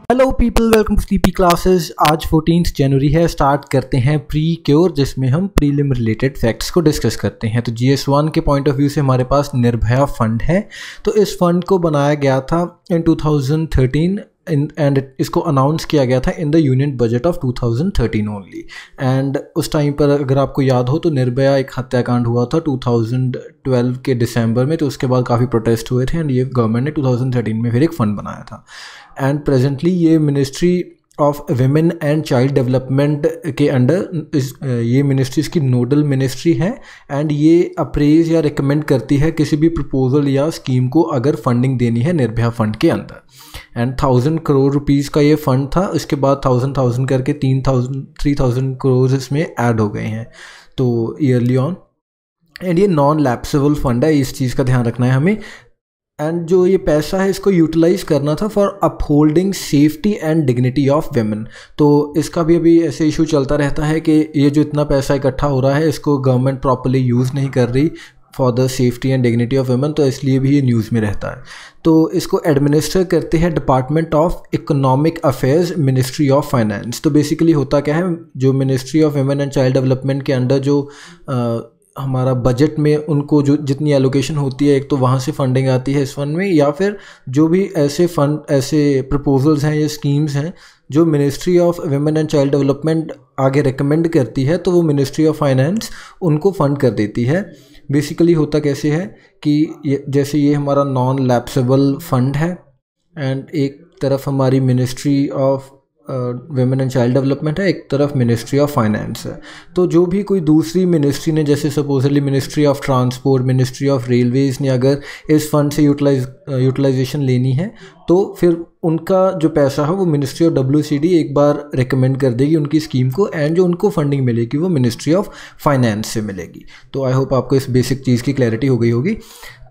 Hello people, welcome to sleepy classes. आज 14 जनवरी है। Start करते हैं प्री क्योर, जिसमें हम प्रीलिम रिलेटेड फैक्ट्स को डिस्कस करते हैं। तो GS1 के पॉइंट ऑफ व्यू से हमारे पास निर्भया फंड है। तो इस फंड को बनाया गया था इन 2013 एंड इसको अनाउंस किया गया था in the union budget of 2013 only. And उस टाइम पर अगर आपको याद हो तो निर्भया एक हत्याकांड हुआ था 2012 के दिसंबर में। तो उसके बाद काफ़ी प्रोटेस्ट हुए थे एंड ये गवर्नमेंट ने 2013 में फिर एक फ़ंड बनाया था। एंड प्रेजेंटली ये ministry of women and child development के अंडर ये मिनिस्ट्री इसकी नोडल मिनिस्ट्री है। एंड ये अप्रेज या रिकमेंड करती है किसी भी प्रपोजल या स्कीम को अगर फंडिंग देनी है निर्भया फंड के अंदर। एंड 1000 करोड़ रुपीज़ का ये फंड था। उसके बाद 1000 करके 3000 करोड़ इसमें ऐड हो गए हैं तो ईयरली ऑन। एंड ये नॉन लैप्सेबल फंड है, इस चीज़ का ध्यान रखना है हमें। एंड जो ये पैसा है इसको यूटिलाइज करना था for upholding safety and dignity of women. तो इसका भी अभी ऐसे इशू चलता रहता है कि ये जो इतना पैसा इकट्ठा हो रहा है इसको गवर्नमेंट प्रॉपर्ली यूज़ नहीं कर रही for the safety and dignity of women, तो इसलिए भी ये न्यूज़ में रहता है। तो इसको एडमिनिस्टर करते हैं department of economic affairs, ministry of finance. तो बेसिकली होता क्या है, जो ministry of women and child development के अंडर जो हमारा बजट में उनको जो जितनी एलोकेशन होती है, एक तो वहाँ से फंडिंग आती है इस फंड में, या फिर जो भी ऐसे प्रपोजल्स हैं या स्कीम्स हैं जो ministry of women and child development आगे रिकमेंड करती है, तो वो मिनिस्ट्री ऑफ फाइनेंस उनको फंड कर देती है। बेसिकली होता कैसे है कि जैसे ये हमारा नॉन लैप्सेबल फंड है एंड एक तरफ हमारी ministry of women and child development है, एक तरफ मिनिस्ट्री ऑफ फाइनेंस है। तो जो भी कोई दूसरी मिनिस्ट्री ने, जैसे supposedly ministry of transport, ministry of Railways ने अगर इस फंड से यूटिलाइजेशन लेनी है तो फिर उनका जो पैसा है वो मिनिस्ट्री ऑफ WCD एक बार रिकमेंड कर देगी उनकी स्कीम को, एंड जो उनको फंडिंग मिलेगी वो मिनिस्ट्री ऑफ फाइनेंस से मिलेगी। तो आई होप आपको इस बेसिक चीज़ की क्लैरिटी हो गई होगी।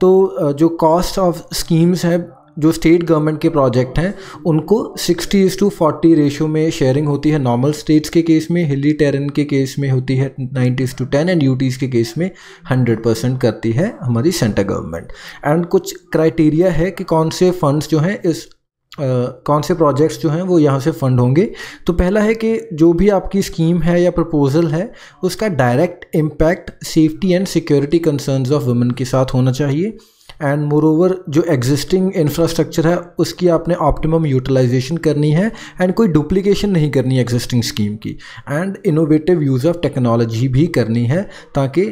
तो जो कॉस्ट ऑफ स्कीम्स है, जो स्टेट गवर्नमेंट के प्रोजेक्ट हैं, उनको 60:40 रेशो में शेयरिंग होती है। नॉर्मल स्टेट्स के केस में, हिली टेरेन के केस में होती है 90:10 एंड यूटीज़ के केस में 100% करती है हमारी सेंट्रल गवर्नमेंट। एंड कुछ क्राइटेरिया है कि कौन से फंड्स जो हैं कौन से प्रोजेक्ट्स जो हैं वो यहाँ से फंड होंगे। तो पहला है कि जो भी आपकी स्कीम है या प्रपोजल है उसका direct impact safety and security concerns of women के साथ होना चाहिए। एंड मोरओवर जो एग्जिस्टिंग इंफ्रास्ट्रक्चर है उसकी आपने ऑप्टिमम यूटिलाइजेशन करनी है एंड कोई डुप्लीकेशन नहीं करनी है एग्जिस्टिंग स्कीम की। And innovative use of technology भी करनी है ताकि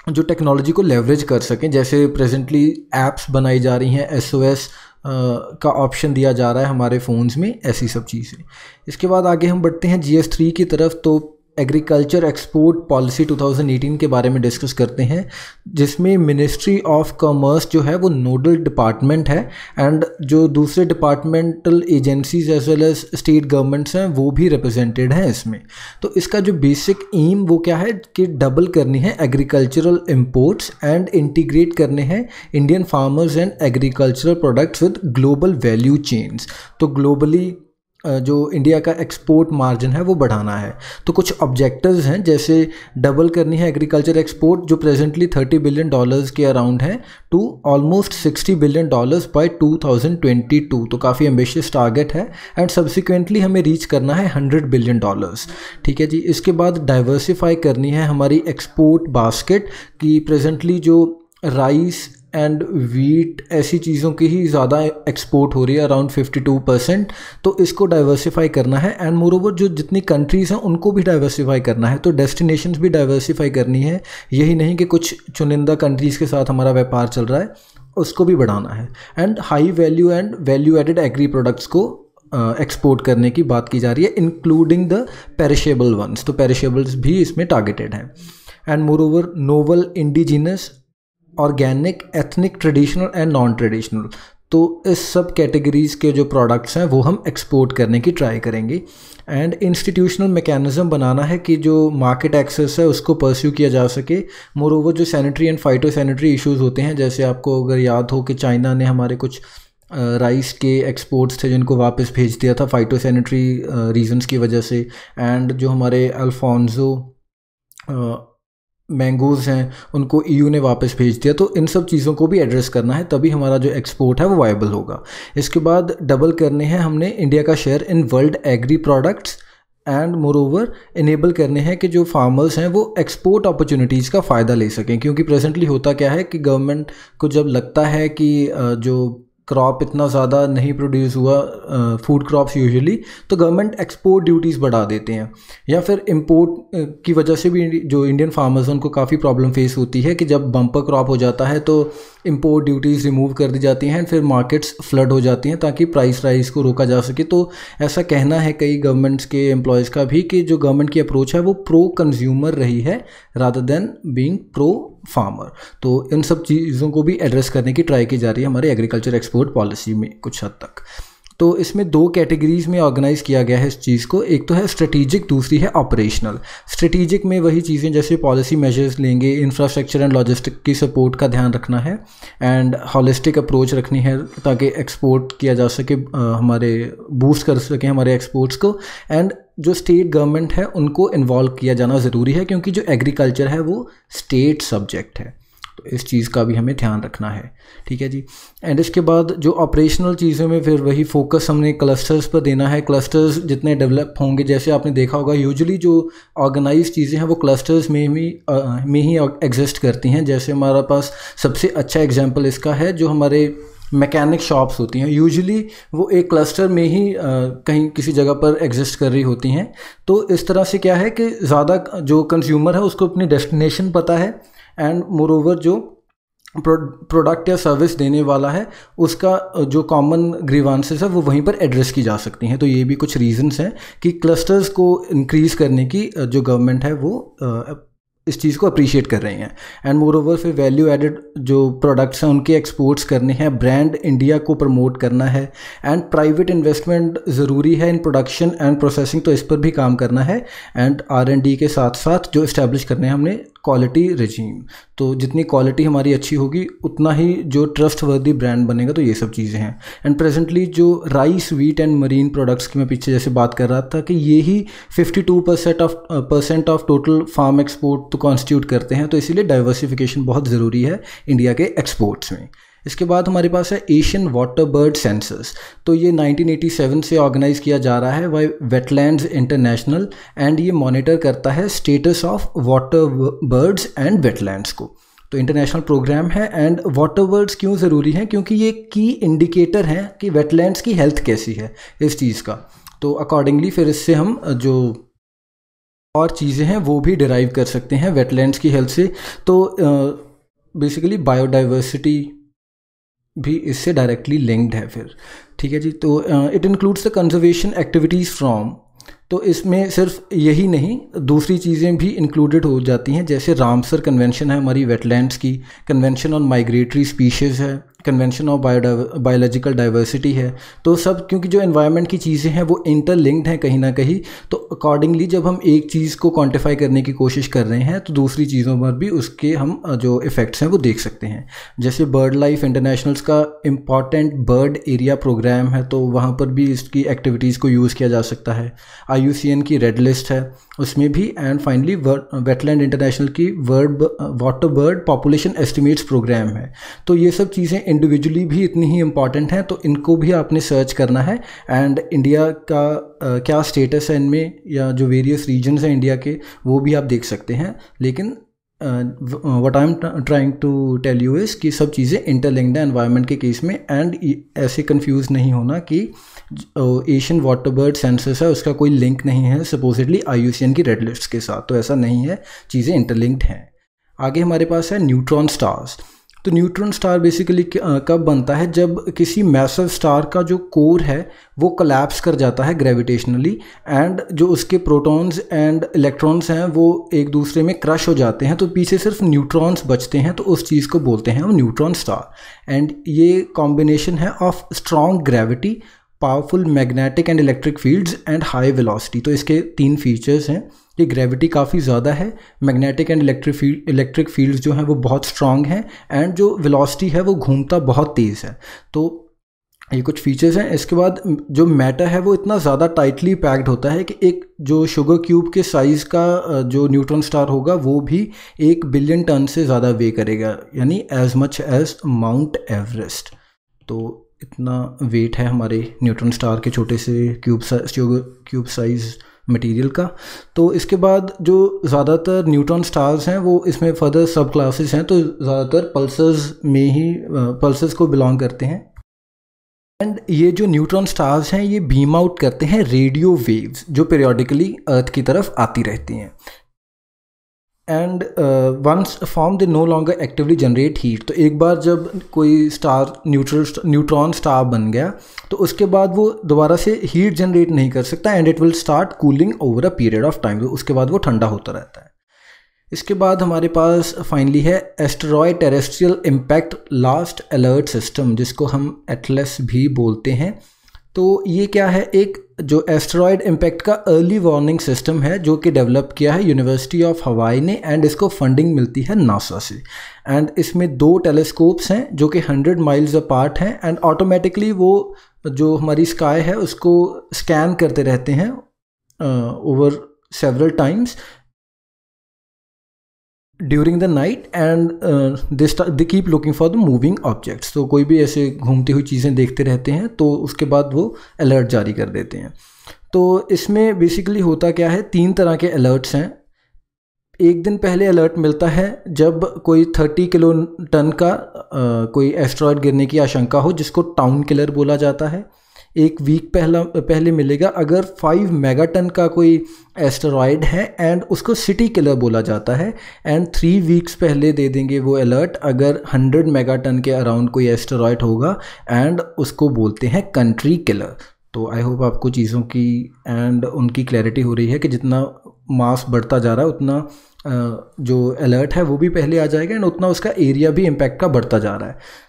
जो टेक्नोलॉजी को लेवरेज कर सकें। जैसे प्रेजेंटली ऐप्स बनाई जा रही हैं, SOS का ऑप्शन दिया जा रहा है हमारे फ़ोन्स में, ऐसी सब चीज़ें। इसके बाद आगे हम बढ़ते हैं GS3 की तरफ। तो एग्रीकल्चर एक्सपोर्ट पॉलिसी 2018 के बारे में डिस्कस करते हैं, जिसमें मिनिस्ट्री ऑफ कॉमर्स जो है वो नोडल डिपार्टमेंट है एंड जो दूसरे departmental agencies as well as state governments हैं वो भी रिप्रेजेंटेड हैं इसमें। तो इसका जो बेसिक एम वो क्या है कि डबल करनी है एग्रीकल्चरल इंपोर्ट्स एंड इंटीग्रेट करने हैं Indian farmers and agricultural products with global value chains. तो ग्लोबली जो इंडिया का एक्सपोर्ट मार्जिन है वो बढ़ाना है। तो कुछ ऑब्जेक्टिव्स हैं, जैसे डबल करनी है एग्रीकल्चर एक्सपोर्ट जो प्रेजेंटली $30 बिलियन के अराउंड है टू ऑलमोस्ट $60 बिलियन बाय 2022। तो काफ़ी एम्बिशियस टारगेट है एंड सब्सिक्वेंटली हमें रीच करना है $100 बिलियन। ठीक है जी। इसके बाद डाइवर्सिफाई करनी है हमारी एक्सपोर्ट बास्केट की। प्रेजेंटली जो राइस एंड वीट ऐसी चीज़ों की ही ज़्यादा एक्सपोर्ट हो रही है, अराउंड 52%। तो इसको डाइवर्सिफाई करना है एंड मोरओवर जो जितनी कंट्रीज़ हैं उनको भी डाइवर्सिफाई करना है। तो डेस्टिनेशंस भी डाइवर्सिफाई करनी है, यही नहीं कि कुछ चुनिंदा कंट्रीज़ के साथ हमारा व्यापार चल रहा है, उसको भी बढ़ाना है। And high value and value added agri products को एक्सपोर्ट करने की बात की जा रही है, इंक्लूडिंग द पेरिशेबल वंस। तो पेरिशेबल्स भी इसमें टारगेटेड हैं। And moreover novel, indigenous, organic, ethnic, traditional and non traditional, तो इस सब कैटेगरीज़ के जो प्रोडक्ट्स हैं वो हम एक्सपोर्ट करने की ट्राई करेंगे। एंड इंस्टीट्यूशनल मैकेनिज़्म बनाना है कि जो मार्केट एक्सेस है उसको परस्यू किया जा सके। मोरओवर जो sanitary and phyto sanitary issues होते हैं, जैसे आपको अगर याद हो कि चाइना ने हमारे कुछ राइस के एक्सपोर्ट्स थे जिनको वापस भेज दिया था फाइटो सैनिटरी रीजंस की वजह से। एंड जो हमारे अल्फोंसो मैंगोज़ हैं उनको ईयू ने वापस भेज दिया। तो इन सब चीज़ों को भी एड्रेस करना है, तभी हमारा जो एक्सपोर्ट है वो वायबल होगा। इसके बाद डबल करने हैं हमने इंडिया का share in world agri products and moreover enable करने हैं कि जो फार्मर्स हैं वो एक्सपोर्ट अपॉर्चुनिटीज़ का फ़ायदा ले सकें। क्योंकि प्रेजेंटली होता क्या है कि गवर्नमेंट को जब लगता है कि जो क्रॉप इतना ज़्यादा नहीं प्रोड्यूस हुआ, फूड क्रॉप्स यूजुअली, तो गवर्नमेंट एक्सपोर्ट ड्यूटीज़ बढ़ा देते हैं, या फिर इंपोर्ट की वजह से भी जो इंडियन फार्मर्स हैं उनको काफ़ी प्रॉब्लम फेस होती है कि जब बम्पर क्रॉप हो जाता है तो इंपोर्ट ड्यूटीज़ रिमूव कर दी जाती हैं, फिर मार्केट्स फ्लड हो जाती हैं ताकि प्राइस राइज को रोका जा सके। तो ऐसा कहना है कई गवर्नमेंट्स के एम्प्लॉयज़ का भी कि जो गवर्नमेंट की अप्रोच है वो प्रो कंज्यूमर रही है rather than being pro farmer. तो इन सब चीज़ों को भी एड्रेस करने की ट्राई की जा रही है हमारे एग्रीकल्चर एक्सपोर्ट पॉलिसी में कुछ हद तक। तो इसमें दो कैटेगरीज में ऑर्गेनाइज किया गया है इस चीज़ को, एक तो है स्ट्रेटेजिक, दूसरी है ऑपरेशनल। स्ट्रेटेजिक में वही चीज़ें जैसे पॉलिसी मेजर्स लेंगे, इंफ्रास्ट्रक्चर एंड लॉजिस्टिक की सपोर्ट का ध्यान रखना है एंड हॉलिस्टिक अप्रोच रखनी है ताकि एक्सपोर्ट किया जा सके, हमारे बूस्ट कर सकें हमारे एक्सपोर्ट्स को। एंड जो स्टेट गवर्नमेंट है उनको इन्वॉल्व किया जाना ज़रूरी है क्योंकि जो एग्रीकल्चर है वो स्टेट सब्जेक्ट है, तो इस चीज़ का भी हमें ध्यान रखना है। ठीक है जी। एंड इसके बाद जो ऑपरेशनल चीज़ों में फिर वही फोकस हमने क्लस्टर्स पर देना है। क्लस्टर्स जितने डेवलप होंगे, जैसे आपने देखा होगा यूजुअली जो ऑर्गेनाइज चीज़ें हैं वो क्लस्टर्स में ही एग्जिस्ट करती हैं। जैसे हमारा पास सबसे अच्छा एग्जांपल इसका है जो हमारे मैकेनिक शॉप्स होती हैं, यूजुअली वो एक क्लस्टर में ही कहीं किसी जगह पर एग्जिस्ट कर रही होती हैं। तो इस तरह से क्या है कि ज़्यादा जो कंज्यूमर है उसको अपनी डेस्टिनेशन पता है एंड मोर ओवर जो प्रोडक्ट या सर्विस देने वाला है उसका जो कॉमन ग्रीवांसेस है वो वहीं पर एड्रेस की जा सकती हैं। तो ये भी कुछ रीजंस हैं कि क्लस्टर्स को इंक्रीज़ करने की जो गवर्नमेंट है वो इस चीज़ को अप्रिशिएट कर रही हैं। एंड मोर ओवर फिर वैल्यू एडेड जो प्रोडक्ट्स हैं उनके एक्सपोर्ट्स करने हैं, ब्रांड इंडिया को प्रमोट करना है एंड प्राइवेट इन्वेस्टमेंट ज़रूरी है इन प्रोडक्शन एंड प्रोसेसिंग, तो इस पर भी काम करना है। एंड R&D के साथ साथ जो इस्टेब्लिश करने हैं हमने क्वालिटी रेजीम, तो जितनी क्वालिटी हमारी अच्छी होगी उतना ही जो ट्रस्ट वर्दी ब्रांड बनेगा। तो ये सब चीज़ें हैं। एंड प्रेजेंटली जो rice, wheat and marine products की मैं पीछे जैसे बात कर रहा था कि ये ही 52% ऑफ टोटल फार्म एक्सपोर्ट तो कॉन्स्टिट्यूट करते हैं। तो इसीलिए डाइवर्सिफिकेशन बहुत ज़रूरी है इंडिया के एक्सपोर्ट्स में। इसके बाद हमारे पास है एशियन वाटर बर्ड सेंसस। तो ये 1987 से ऑर्गेनाइज किया जा रहा है बाय वेटलैंड्स इंटरनेशनल एंड ये मॉनिटर करता है status of water birds and wetlands को। तो इंटरनेशनल प्रोग्राम है। एंड वाटर बर्ड्स क्यों ज़रूरी हैं? क्योंकि ये की इंडिकेटर हैं कि वेटलैंड्स की हेल्थ कैसी है इस चीज़ का। तो अकॉर्डिंगली फिर इससे हम जो और चीज़ें हैं वो भी डिराइव कर सकते हैं वेटलैंड्स की हेल्थ से। तो बेसिकली बायोडाइवर्सिटी भी इससे डायरेक्टली लिंक्ड है फिर। ठीक है जी। तो it includes the conservation activities from, तो इसमें सिर्फ यही नहीं दूसरी चीज़ें भी इंक्लूडेड हो जाती हैं, जैसे रामसर कन्वेंशन है हमारी वेटलैंड्स की, कन्वेंशन ऑन माइग्रेटरी स्पीशीज़ है, कन्वेंशन ऑफ बायोलॉजिकल डाइवर्सिटी है। तो सब क्योंकि जो एनवायरनमेंट की चीज़ें हैं वो इंटरलिंक्ड हैं कहीं ना कहीं, तो अकॉर्डिंगली जब हम एक चीज़ को क्वांटिफाई करने की कोशिश कर रहे हैं तो दूसरी चीज़ों पर भी उसके हम जो इफ़ेक्ट्स हैं वो देख सकते हैं। जैसे बर्ड लाइफ इंटरनेशनल्स का इम्पॉर्टेंट बर्ड एरिया प्रोग्राम है, तो वहाँ पर भी इसकी एक्टिविटीज़ को यूज़ किया जा सकता है। IUCN की रेड लिस्ट है उसमें भी। एंड फाइनली वेटलैंड इंटरनेशनल की water bird population estimates program है। तो ये सब चीज़ें इंडिविजुअली भी इतनी ही इम्पॉर्टेंट हैं, तो इनको भी आपने सर्च करना है। एंड इंडिया का क्या स्टेटस है इनमें, या जो वेरियस रीजन्स हैं इंडिया के वो भी आप देख सकते हैं। लेकिन what I am trying to tell you is कि सब चीज़ें इंटरलिंक्ड है एनवायरनमेंट के केस में। एंड ऐसे कंफ्यूज नहीं होना कि एशियन वाटर बर्ड सेंसस है उसका कोई लिंक नहीं है सपोजिटली IUCN की रेड लिस्ट के साथ, तो ऐसा नहीं है, चीज़ें इंटरलिंक्ड हैं। आगे हमारे पास है न्यूट्रॉन स्टार्स। तो न्यूट्रॉन स्टार बेसिकली कब बनता है? जब किसी मैसिव स्टार का जो कोर है वो कोलैप्स कर जाता है ग्रेविटेशनली, एंड जो उसके प्रोटॉन्स एंड इलेक्ट्रॉन्स हैं वो एक दूसरे में क्रश हो जाते हैं, तो पीछे सिर्फ न्यूट्रॉन्स बचते हैं, तो उस चीज़ को बोलते हैं हम न्यूट्रॉन स्टार। एंड ये कॉम्बिनेशन है of strong gravity, powerful magnetic and electric fields and high velocity. तो इसके 3 फीचर्स हैं कि ग्रेविटी काफ़ी ज़्यादा है, मैग्नेटिक एंड इलेक्ट्रिक फील्ड्स जो हैं वो बहुत स्ट्रांग हैं, एंड जो वेलोसिटी है वो घूमता बहुत तेज़ है। तो ये कुछ फीचर्स हैं। इसके बाद जो मैटर है वो इतना ज़्यादा टाइटली पैक्ड होता है कि एक जो शुगर क्यूब के साइज़ का जो न्यूट्रॉन स्टार होगा वो भी 1 बिलियन टन से ज़्यादा वे करेगा, यानी as much as Mount Everest. तो इतना वेट है हमारे न्यूट्रॉन स्टार के छोटे से क्यूब साइज़ मटेरियल का। तो इसके बाद जो ज़्यादातर न्यूट्रॉन स्टार्स हैं वो इसमें फर्दर सब क्लासेस हैं, तो ज़्यादातर पल्सर्स में ही पल्सर्स को बिलोंग करते हैं। एंड ये जो न्यूट्रॉन स्टार्स हैं ये बीम आउट करते हैं रेडियो वेव्स जो पीरियोडिकली अर्थ की तरफ आती रहती हैं। And once form they no longer actively generate heat. तो एक बार जब कोई स्टार न्यूट्रॉन स्टार बन गया तो उसके बाद वो दोबारा से हीट जनरेट नहीं कर सकता and it will start cooling over a period of time. तो उसके बाद वो ठंडा होता रहता है। इसके बाद हमारे पास फाइनली है asteroid terrestrial impact last alert system, जिसको हम एटलस भी बोलते हैं। तो ये क्या है, एक जो एस्टेरॉयड इम्पैक्ट का अर्ली वार्निंग सिस्टम है जो कि डेवलप किया है यूनिवर्सिटी ऑफ हवाई ने, एंड इसको फंडिंग मिलती है नासा से। एंड इसमें 2 टेलीस्कोप्स हैं जो कि 100 माइल्स अपार्ट हैं एंड ऑटोमेटिकली वो जो हमारी स्काई है उसको स्कैन करते रहते हैं over several times during the night and they keep looking for the moving objects. तो कोई भी ऐसे घूमती हुई चीज़ें देखते रहते हैं तो उसके बाद वो अलर्ट जारी कर देते हैं। तो इसमें बेसिकली होता क्या है, 3 तरह के अलर्ट्स हैं। एक दिन पहले अलर्ट मिलता है जब कोई 30 किलो टन का कोई एस्ट्रॉयड गिरने की आशंका हो, जिसको टाउन किलर बोला जाता है। एक वीक पहले मिलेगा अगर 5 मेगाटन का कोई एस्टेरॉयड है एंड उसको सिटी किलर बोला जाता है। एंड 3 वीक्स पहले दे देंगे वो अलर्ट अगर 100 मेगाटन के अराउंड कोई एस्टेरॉयड होगा एंड उसको बोलते हैं कंट्री किलर। तो आई होप आपको चीज़ों की एंड उनकी क्लैरिटी हो रही है कि जितना मास बढ़ता जा रहा है उतना जो अलर्ट है वो भी पहले आ जाएगा एंड उतना उसका एरिया भी इम्पैक्ट का बढ़ता जा रहा है।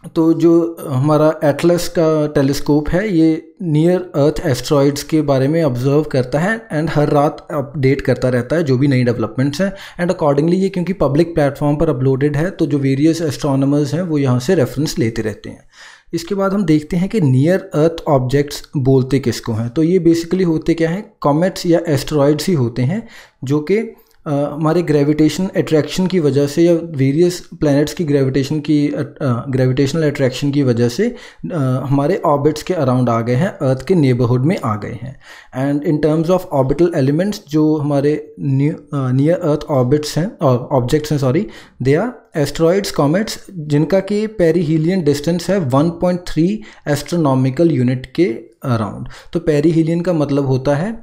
तो जो हमारा एटलस का टेलीस्कोप है ये नियर अर्थ एस्ट्रॉइड्स के बारे में ऑब्जर्व करता है एंड हर रात अपडेट करता रहता है जो भी नई डेवलपमेंट्स हैं। एंड अकॉर्डिंगली ये क्योंकि पब्लिक प्लेटफॉर्म पर अपलोडेड है तो जो वेरियस एस्ट्रोनॉमर्स हैं वो यहाँ से रेफरेंस लेते रहते हैं। इसके बाद हम देखते हैं कि नियर अर्थ ऑब्जेक्ट्स बोलते किसको हैं। तो ये बेसिकली होते क्या हैं, कॉमेट्स या एस्ट्रॉइड्स ही होते हैं जो कि हमारे ग्रेविटेशन अट्रैक्शन की वजह से या वेरियस प्लैनेट्स की ग्रेविटेशनल अट्रैक्शन की वजह से हमारे ऑर्बिट्स के अराउंड आ गए हैं, अर्थ के नेबरहुड में आ गए हैं। And in terms of orbital elements जो हमारे नियर अर्थ ऑर्बिट्स हैं और ऑब्जेक्ट्स हैं दे आर एस्ट्रॉइड्स कॉमेट्स जिनका कि पेरीहीलियन डिस्टेंस है 1.3 एस्ट्रोनॉमिकल यूनिट के अराउंड। तो पेरीहीलियन का मतलब होता है,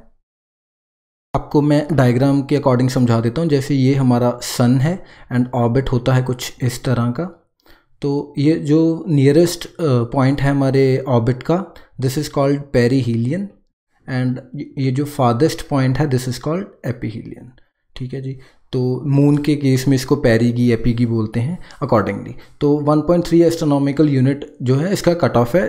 आपको मैं डायग्राम के अकॉर्डिंग समझा देता हूँ। जैसे ये हमारा सन है एंड ऑर्बिट होता है कुछ इस तरह का। तो ये जो नियरेस्ट पॉइंट है हमारे ऑर्बिट का this is called perihelion and ये जो फार्देस्ट पॉइंट है दिस इज़ कॉल्ड एपीहीलियन। ठीक है जी। तो मून के केस में इसको पेरीगी एपीगी बोलते हैं अकॉर्डिंगली। तो 1.3 एस्ट्रोनॉमिकल यूनिट जो है इसका कट ऑफ है।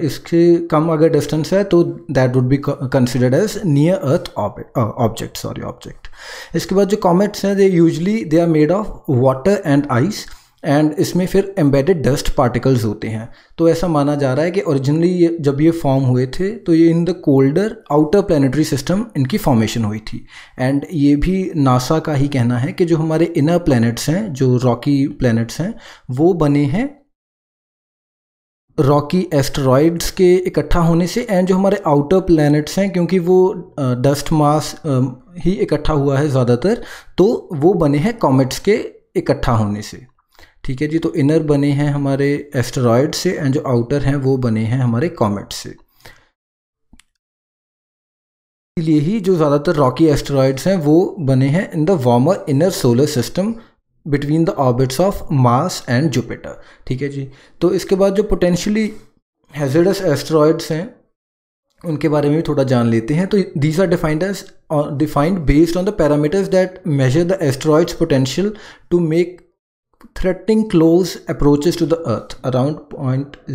इसके कम अगर डिस्टेंस है तो that would be considered as near earth object. इसके बाद जो कॉमेट्स हैं they are made of water and ice and इसमें फिर एम्बेडेड डस्ट पार्टिकल्स होते हैं। तो ऐसा माना जा रहा है कि ओरिजिनली जब ये फॉर्म हुए थे तो ये in the colder outer planetary system इनकी फॉर्मेशन हुई थी। एंड ये भी नासा का ही कहना है कि जो हमारे इनर प्लैनेट्स हैं, जो रॉकी प्लैनेट्स हैं, वो बने हैं रॉकी एस्टेरॉइड्स के इकट्ठा होने से। एंड जो हमारे आउटर प्लैनेट्स हैं क्योंकि वो डस्ट मास ही इकट्ठा हुआ है ज़्यादातर, तो वो बने हैं कॉमेट्स के इकट्ठा होने से। ठीक है जी। तो इनर बने हैं हमारे एस्टेरॉइड से एंड जो आउटर हैं वो बने हैं हमारे कॉमेट से। इसलिए ही जो ज़्यादातर रॉकी एस्टेरॉइड्स हैं वो बने हैं in the warmer inner solar system between the orbits of Mars and Jupiter. ठीक है जी। तो इसके बाद जो पोटेंशियली हैजर्डस एस्टेरॉइड्स हैं उनके बारे में भी थोड़ा जान लेते हैं। तो these are defined based on the parameters that measure the asteroid's potential to make threatening close approaches to the earth around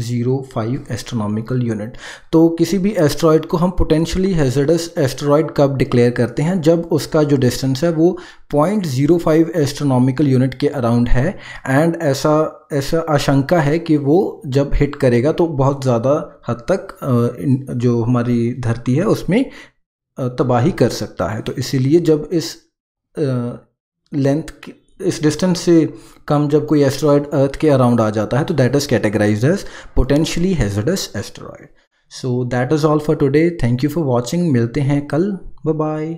0.05 astronomical unit. तो किसी भी एस्ट्रॉयड को हम पोटेंशियली हैजर्डस एस्ट्रॉयड कब डिक्लेयर करते हैं, जब उसका जो डिस्टेंस है वो 0.05 एस्ट्रोनॉमिकल यूनिट के अराउंड है, एंड ऐसा आशंका है कि वो जब हिट करेगा तो बहुत ज़्यादा हद तक जो हमारी धरती है उसमें तबाही कर सकता है। तो इसीलिए जब इस इस डिस्टेंस से कम जब कोई एस्ट्रॉयड अर्थ के अराउंड आ जाता है तो that is categorized as potentially hazardous asteroid. So that is all for today. Thank you for watching. मिलते हैं कल। Bye bye.